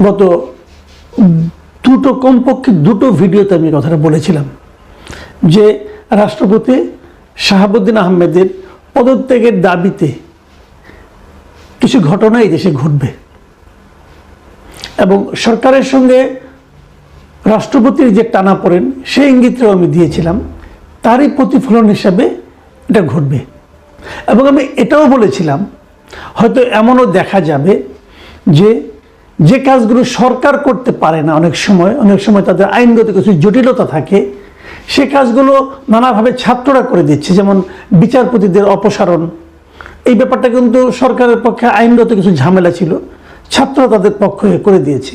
গত কমপক্ষে দুটো ভিডিওতে আমি কথাটা বলেছিলাম যে রাষ্ট্রপতি শাহাবুদ্দিন আহমেদের পদত্যাগের দাবিতে কিছু ঘটনা এই দেশে ঘটবে এবং সরকারের সঙ্গে রাষ্ট্রপতির যে টানাপোড়েন সেই ইঙ্গিতটাও আমি দিয়েছিলাম, তারই প্রতিফলন হিসাবে এটা ঘটবে। এবং আমি এটাও বলেছিলাম হয়তো এমনও দেখা যাবে যে কাজগুলো সরকার করতে পারে না, অনেক সময় তাদের আইনগত কিছু জটিলতা থাকে, সে কাজগুলো নানাভাবে ছাত্ররা করে দিচ্ছে। যেমন বিচারপতিদের অপসারণ, এই ব্যাপারটা কিন্তু সরকারের পক্ষে আইনগত কিছু ঝামেলা ছিল, ছাত্ররা তাদের পক্ষে করে দিয়েছে।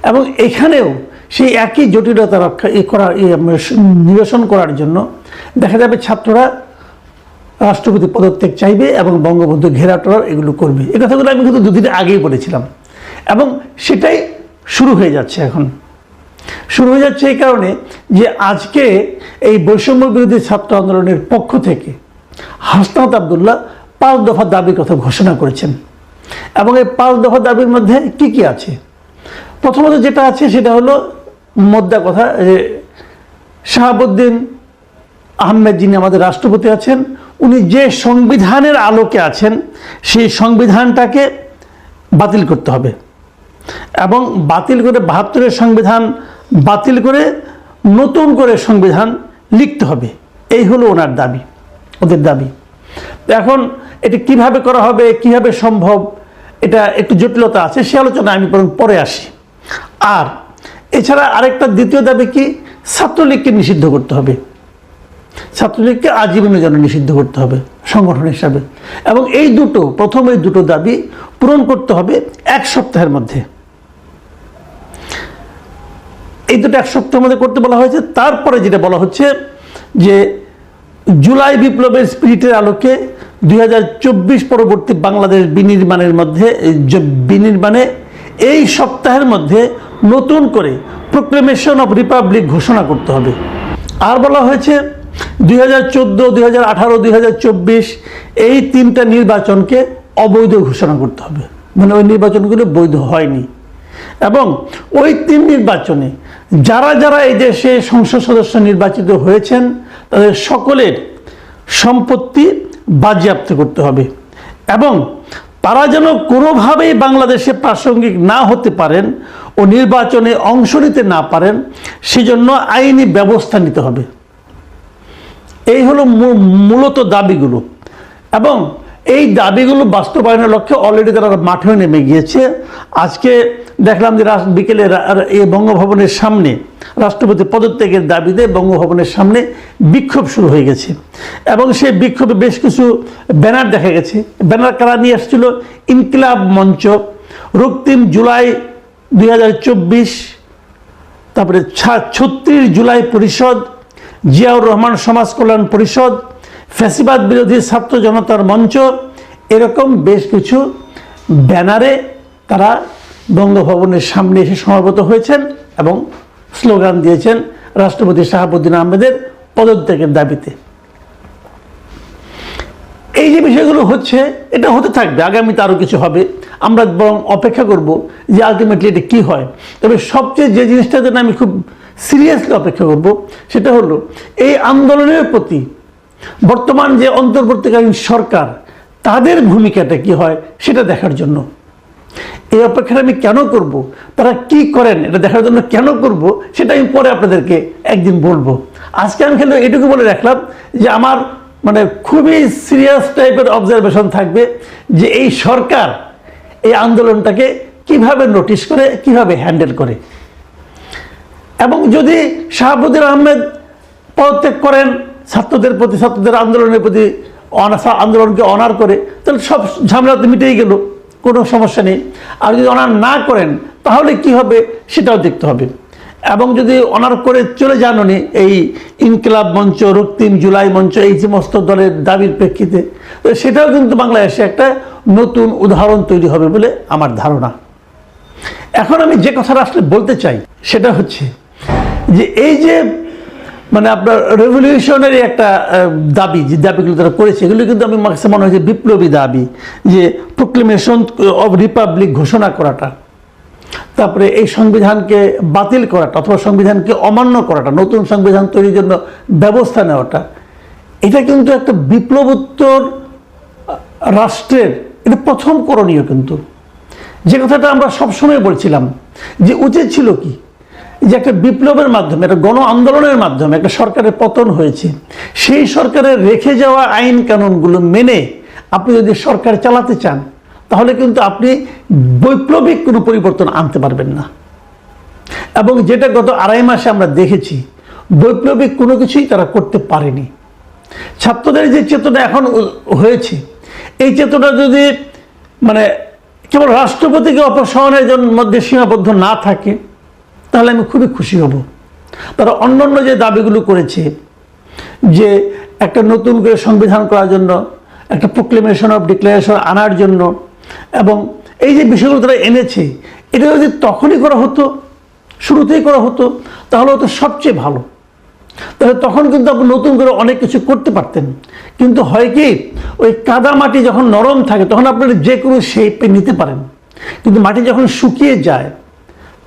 এবং এখানেও সেই একই জটিলতা নিরসন করার জন্য দেখা যাবে ছাত্ররা রাষ্ট্রপতি পদত্যাগ চাইবে এবং বঙ্গবন্ধু ঘেরাটোরা এগুলো করবে। এই কথাগুলো আমি কিন্তু দুদিন আগেই বলেছিলাম এবং সেটাই শুরু হয়ে যাচ্ছে। এখন শুরু হয়ে যাচ্ছে এই কারণে যে আজকে এই বৈষম্য বিরোধী ছাত্র আন্দোলনের পক্ষ থেকে হাসনাত আবদুল্লাহ 5 দফা দাবির কথা ঘোষণা করেছেন। এবং এই 5 দফা দাবির মধ্যে কি কি আছে? প্রথমত যেটা আছে সেটা হলো মোদ্দা কথা, যে শাহাবুদ্দিন আহমেদ যিনি আমাদের রাষ্ট্রপতি আছেন, উনি যে সংবিধানের আলোকে আছেন সেই সংবিধানটাকে বাতিল করতে হবে এবং বাতিল করে 72-এর সংবিধান বাতিল করে নতুন করে সংবিধান লিখতে হবে। এই হলো ওনার দাবি, ওদের দাবি। এখন এটা কিভাবে করা হবে, কিভাবে সম্ভব, এটা একটু জটিলতা আছে, সে আলোচনা আমি পরে আসি। আর এছাড়া আরেকটা দ্বিতীয় দাবি কি, ছাত্রলীগকে নিষিদ্ধ করতে হবে, ছাত্রলীগকে আজীবনের জন্য নিষিদ্ধ করতে হবে সংগঠন হিসাবে। এবং এই দুটো দাবি পূরণ করতে হবে 1 সপ্তাহের মধ্যে। এই দুটো 1 সপ্তাহের মধ্যে করতে বলা হয়েছে। তারপরে যেটা বলা হচ্ছে যে জুলাই বিপ্লবের স্পিরিটের আলোকে 2024 পরবর্তী বাংলাদেশ বিনির্মাণে এই সপ্তাহের মধ্যে নতুন করে প্রোক্লেমেশন অফ রিপাবলিক ঘোষণা করতে হবে। আর বলা হয়েছে 2014, 2018, 2024 এই 3টা নির্বাচনকে অবৈধ ঘোষণা করতে হবে, মানে ওই নির্বাচনগুলো বৈধ হয়নি। এবং ওই 3 নির্বাচনে যারা এই দেশে সংসদ সদস্য নির্বাচিত হয়েছেন তাদের সকলের সম্পত্তি বাজেয়াপ্ত করতে হবে এবং তারা যেন কোনোভাবেই বাংলাদেশে প্রাসঙ্গিক না হতে পারেন ও নির্বাচনে অংশ নিতে না পারেন, সেজন্য আইনি ব্যবস্থা নিতে হবে। এই হলো মূলত দাবিগুলো। এবং এই দাবিগুলো বাস্তবায়নের লক্ষ্যে অলরেডি তারা মাঠেও নেমে গিয়েছে। আজকে দেখলাম যে বিকেলে এই বঙ্গভবনের সামনে রাষ্ট্রপতি পদত্যাগের দাবিতে বঙ্গভবনের সামনে বিক্ষোভ শুরু হয়ে গেছে এবং সেই বিক্ষোভে বেশ কিছু ব্যানার দেখা গেছে। ব্যানার কারা নিয়ে আসছিল? ইনকিলাব মঞ্চ, রক্তিম জুলাই 2024, তারপরে 36 জুলাই পরিষদ, জিয়াউর রহমান সমাজ কল্যাণ পরিষদ, ফ্যাসিবাদ বিরোধী ছাত্র জনতার মঞ্চ, এরকম বেশ কিছু ব্যানারে তারা বঙ্গভবনের সামনে এসে সমবেত হয়েছেন এবং স্লোগান দিয়েছেন রাষ্ট্রপতি শাহাবুদ্দিন আহমেদের পদত্যাগের দাবিতে। এই যে বিষয়গুলো হচ্ছে, এটা হতে থাকবে, আগামীতে আরও কিছু হবে। আমরা বরং অপেক্ষা করব যে আলটিমেটলি এটা কী হয়। তবে সবচেয়ে যে জিনিসটার জন্য আমি খুব সিরিয়াসলি অপেক্ষা করব সেটা হলো এই আন্দোলনের প্রতি বর্তমান যে অন্তর্বর্তীকালীন সরকার, তাদের ভূমিকাটা কি হয় সেটা দেখার জন্য। এই অপেক্ষাটা আমি কেন করব, তারা কি করেন এটা দেখার জন্য কেন করব, সেটা আমি পরে আপনাদেরকে একদিন বলবো। আজকে আমি খালি এটুকু বলে রাখলাম যে আমার খুবই সিরিয়াস টাইপের অবজারভেশন থাকবে যে এই সরকার এই আন্দোলনটাকে কিভাবে নোটিশ করে, কিভাবে হ্যান্ডেল করে। এবং যদি শাহাবুদ্দিন আহমেদ পদত্যাগ করেন, ছাত্রদের প্রতি, ছাত্রদের আন্দোলনের প্রতি আন্দোলনকে অনার করে, তাহলে সব ঝামেলা তো মিটেই গেল, কোনো সমস্যা নেই। আর যদি অনার না করেন তাহলে কি হবে সেটাও দেখতে হবে। এবং যদি অনার করে চলে যান উনি এই ইনকিলাব মঞ্চ, রক্তিম জুলাই মঞ্চ, এই সমস্ত দলের দাবির প্রেক্ষিতে, তো সেটাও কিন্তু বাংলাদেশে একটা নতুন উদাহরণ তৈরি হবে বলে আমার ধারণা। এখন আমি যে কথাটা আসলে বলতে চাই সেটা হচ্ছে যে এই যে আপনার রেভলিউশনারি একটা দাবি, যে দাবিগুলো তারা করেছে, এগুলো কিন্তু আমি মাঝে মনে হয় যে বিপ্লবী দাবি, যে প্রোক্লেমেশন অব রিপাবলিক ঘোষণা করাটা, তারপরে এই সংবিধানকে বাতিল করাটা অথবা সংবিধানকে অমান্য করাটা, নতুন সংবিধান তৈরির জন্য ব্যবস্থা নেওয়াটা, এটা কিন্তু একটা বিপ্লবোত্তর রাষ্ট্রের এটা প্রথম করণীয়। কিন্তু যে কথাটা আমরা সবসময় বলছিলাম যে উচিত ছিল কি, যে একটা বিপ্লবের মাধ্যমে, একটা গণ আন্দোলনের মাধ্যমে একটা সরকারের পতন হয়েছে, সেই সরকারের রেখে যাওয়া আইন কানুনগুলো মেনে আপনি যদি সরকার চালাতে চান, তাহলে কিন্তু আপনি বৈপ্লবিক কোনো পরিবর্তন আনতে পারবেন না। এবং যেটা গত 2.5 মাসে আমরা দেখেছি, বৈপ্লবিক কোনো কিছুই তারা করতে পারেনি। ছাত্রদের যে চেতনা এখন হয়েছে, এই চেতনা যদি মানে কেবল রাষ্ট্রপতিকে অপসারণের মধ্যে সীমাবদ্ধ না থাকে, তাহলে আমি খুবই খুশি হব। তারা অন্যান্য যে দাবিগুলো করেছে, যে একটা নতুন করে সংবিধান করার জন্য, একটা প্রোক্লেমেশন অফ ডিক্লারেশন আনার জন্য, এবং এই যে বিষয়গুলো তারা এনেছে, এটা যদি তখনই করা হতো, শুরুতেই করা হতো, তাহলে হতো সবচেয়ে ভালো। তাহলে তখন কিন্তু আপনি নতুন করে অনেক কিছু করতে পারতেন। কিন্তু হয় কি, ওই কাদা মাটি যখন নরম থাকে তখন আপনারা যে কোনো শেপে নিতে পারেন, কিন্তু মাটি যখন শুকিয়ে যায়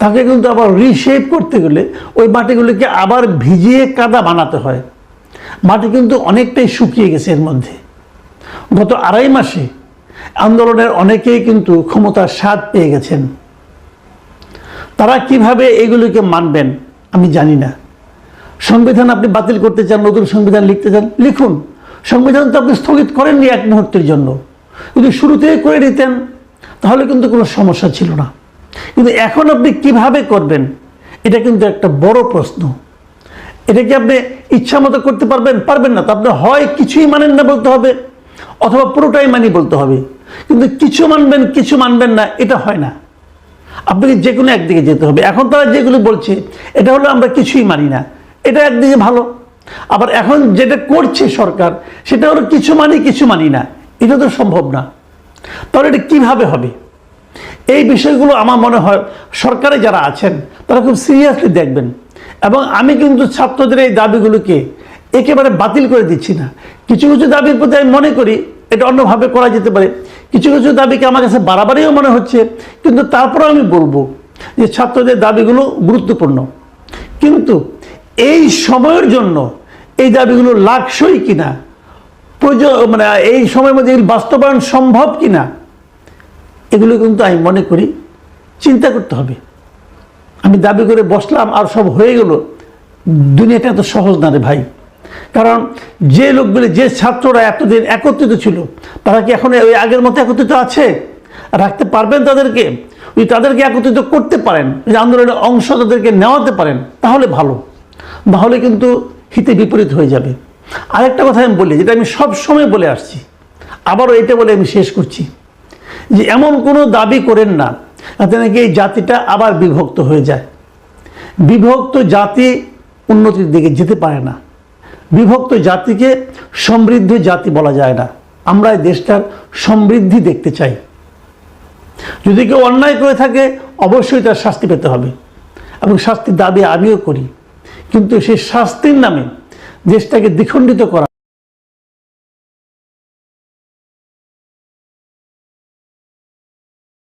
তাকে কিন্তু আবার রিশেপ করতে গেলে ওই মাটিগুলিকে আবার ভিজিয়ে কাদা বানাতে হয়। মাটি কিন্তু অনেকটাই শুকিয়ে গেছে এর মধ্যে। গত 2.5 মাসে আন্দোলনের অনেকেই কিন্তু ক্ষমতার স্বাদ পেয়ে গেছেন। তারা কিভাবে এগুলিকে মানবেন আমি জানি না। সংবিধান আপনি বাতিল করতে চান, নতুন সংবিধান লিখতে চান, লিখুন। সংবিধান তো আপনি স্থগিত করেননি এক মুহূর্তের জন্য। যদি শুরুতেই করে নিতেন তাহলে কিন্তু কোনো সমস্যা ছিল না। কিন্তু এখন আপনি কিভাবে করবেন, এটা কিন্তু একটা বড় প্রশ্ন। এটা কি আপনি ইচ্ছা মতো করতে পারবেন? পারবেন না। তো আপনি হয় কিছুই মানেন না বলতে হবে, অথবা পুরোটাই মানি বলতে হবে। কিন্তু কিছু মানবেন কিছু মানবেন না, এটা হয় না। আপনাকে যে কোনো একদিকে যেতে হবে। এখন তারা যেগুলো বলছে এটা হলো আমরা কিছুই মানি না, এটা একদিকে ভালো। আবার এখন যেটা করছে সরকার সেটা হলো কিছু মানি কিছু মানি না, এটা তো সম্ভব না। তাহলে এটা কীভাবে হবে? এই বিষয়গুলো আমার মনে হয় সরকারে যারা আছেন তারা খুব সিরিয়াসলি দেখবেন। এবং আমি কিন্তু ছাত্রদের এই দাবিগুলোকে একেবারে বাতিল করে দিচ্ছি না। কিছু কিছু দাবির প্রতি আমি মনে করি এটা অন্যভাবে করা যেতে পারে। কিছু কিছু দাবিকে আমার কাছে বাড়াবাড়িও মনে হচ্ছে, কিন্তু তারপরেও আমি বলবো যে ছাত্রদের দাবিগুলো গুরুত্বপূর্ণ। কিন্তু এই সময়ের জন্য এই দাবিগুলো লাগসই কিনা, মানে এই সময়ের মধ্যে বাস্তবায়ন সম্ভব কিনা, এগুলো কিন্তু আমি মনে করি চিন্তা করতে হবে। আমি দাবি করে বসলাম আর সব হয়ে গেল, দুনিয়াটা এত সহজ না রে ভাই। কারণ যে লোকগুলি, যে ছাত্ররা এতদিন একত্রিত ছিল, তারা কি এখন ওই আগের মতো একত্রিত আছে? রাখতে পারবেন তাদেরকে? যদি তাদেরকে একত্রিত করতে পারেন, যে আন্দোলনের অংশ তাদেরকে নেওয়াতে পারেন, তাহলে ভালো। নাহলে কিন্তু হিতে বিপরীত হয়ে যাবে। আরেকটা কথা আমি বলি, যেটা আমি সব সময় বলে আসছি, আবারও এটা বলে আমি শেষ করছি, যে এমন কোনো দাবি করেন না যাতে নাকি এই জাতিটা আবার বিভক্ত হয়ে যায়। বিভক্ত জাতি উন্নতির দিকে যেতে পারে না। বিভক্ত জাতিকে সমৃদ্ধ জাতি বলা যায় না। আমরা এই দেশটার সমৃদ্ধি দেখতে চাই। যদি কেউ অন্যায় করে থাকে অবশ্যই তার শাস্তি পেতে হবে, এবং শাস্তির দাবি আমিও করি। কিন্তু সেই শাস্তির নামে দেশটাকে দ্বিখণ্ডিত করা